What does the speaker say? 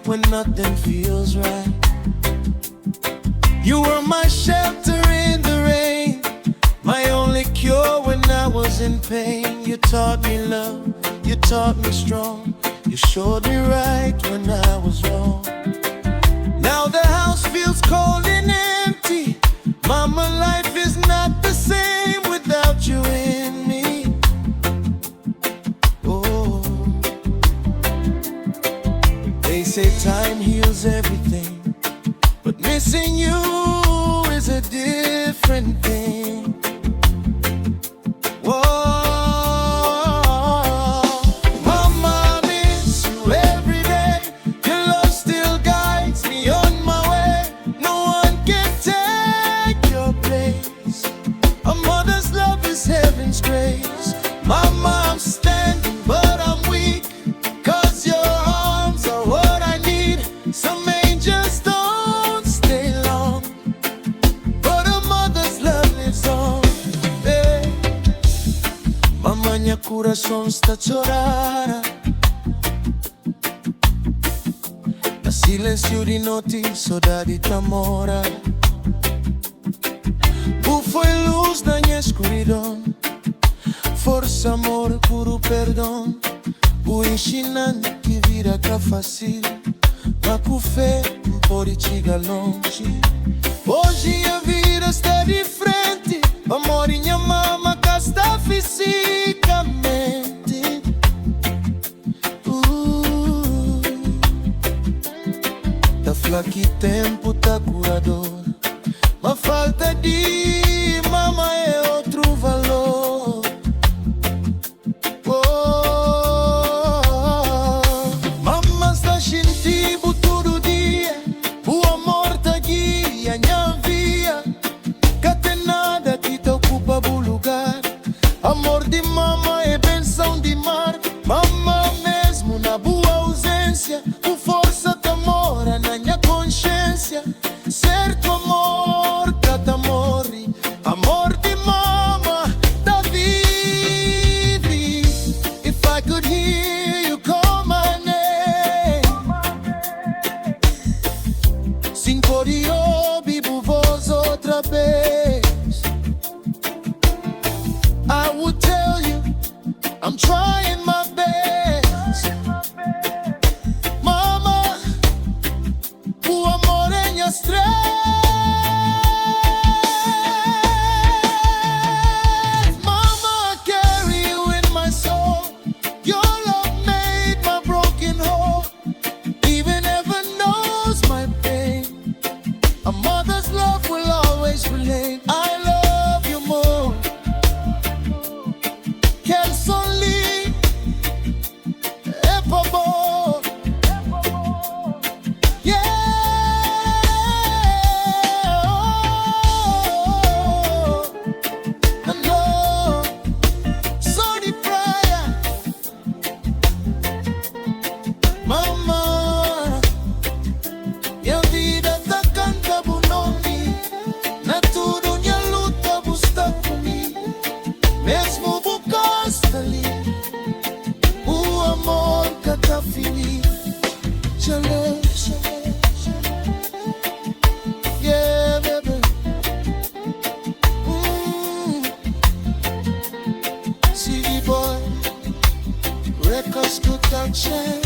when nothing feels right. You were my shelter in the rain, my only cure when I was in pain. You taught me love, you taught me strong, you showed me right when I was wrong. Now the house feels cold and empty. Mama, life is not the same without you in me. Oh, they say time heals everything, but missing you is a different thing. Whoa. Mama, I'm standing, but I'm weak, 'cause your arms are what I need. Some angels don't stay long, but a mother's love lives on. Hey. Mamma, mia coração sta a chorar. A silêncio de noite, saudade te namora. Bufo e luz na minha escuridão, força, amor, puro perdão. O ensinante que vira cá fácil, mas com fé pode chegar longe. Hoje a vida está diferente, amor, minha mama cá está fisicamente. Tá flaco que tempo tá curador, mas falta de mama é outro valor. Amor de mama é benção de mar. Mama mesmo na boa ausência, com força te mora na minha consciência. Certo amor, cada morre. Amor de mama da vive. If I could hear you call my name, sin poder vivo vos outra vez. I would tell you I'm trying my best. Mama, o amor é minha strength. Mama, I carry you in my soul. Your love made my broken heart. Even heaven knows my pain. A mother's love will always relate. I love you more. Mama, minha vida tá canta bononi, na tudo minha luta busca comigo, mesmo bucaste ali, o amor que tá feliz. Chalé, chalé, yeah, baby. City boy, records production.